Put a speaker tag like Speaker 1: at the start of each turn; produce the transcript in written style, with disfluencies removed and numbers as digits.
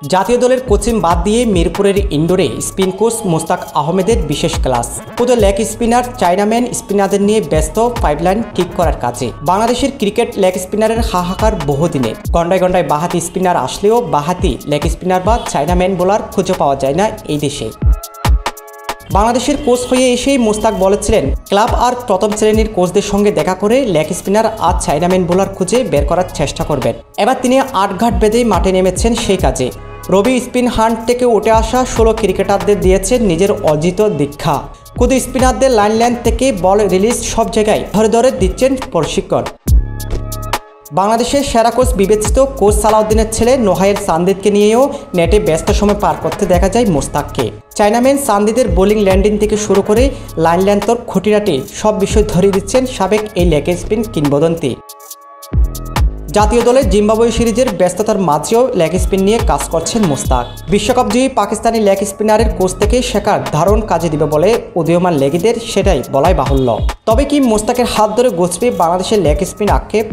Speaker 1: জাতীয় দলের কোচিং বাদ দিয়ে মিরপুরের ইনডোরে স্পিন কোচ মোস্তাক আহমেদের বিশেষ ক্লাস। পুরো লেগ স্পিনার চায়নাম্যান স্পিনারদের নিয়ে ব্যস্ত পাইপলাইন ঠিক করার কাজে। বাংলাদেশের ক্রিকেট লেগ স্পিনারের হাহাকার বহুদিনের। গন্ডায় গন্ডায় বাহাতি স্পিনার আসলেও বাহাতি লেগ স্পিনার বা চায়নাম্যান বোলার খুঁজে পাওয়া যায় না এই দেশে। বাংলাদেশের কোচ হয়ে এসেই মোস্তাক বলেছিলেন, ক্লাব আর প্রথম শ্রেণীর কোচদের সঙ্গে দেখা করে লেগ স্পিনার আর চায়নাম্যান বোলার খুঁজে বের করার চেষ্টা করবেন। এবার তিনি আটঘাট বেঁধেই মাঠে নেমেছেন সেই কাজে। রবি স্পিন হান্ট থেকে উঠে আসা 16 ক্রিকেটারদের দিয়েছেন নিজের অর্জিত দীক্ষা। খুদ স্পিনারদের লাইন লেন্থ থেকে বল রিলিজ সব জায়গায় ধরে ধরে দিচ্ছেন প্রশিক্ষণ। বাংলাদেশের সেরা কোচ বিবেচিত কোচ সালাউদ্দিনের ছেলে নোহায়ের সান্দিদকে নিয়েও নেটে ব্যস্ত সময় পার করতে দেখা যায় মোস্তাককে। চায়নাম্যান সান্দিদের বোলিং ল্যান্ডিং থেকে শুরু করে লাইন লেন্থর খুঁটিনাটি সব বিষয় ধরিয়ে দিচ্ছেন সাবেক এই লেগ স্পিন কিংবদন্তি। জাতীয় দলের জিম্বাবুয়ে সিরিজের ব্যস্ততার মাঝেও লেগ স্পিন নিয়ে কাজ করছেন মোস্তাক। বিশ্বকাপজয়ী পাকিস্তানি লেগ স্পিনারের কোচ থেকে শেখার ধারণ কাজে দিবে বলে উদীয়মান লেগিদের সেটাই বলাই বাহুল্য। তবে কি মোস্তাকের হাত ধরে গোছবে বাংলাদেশের লেগ স্পিন আক্ষেপ?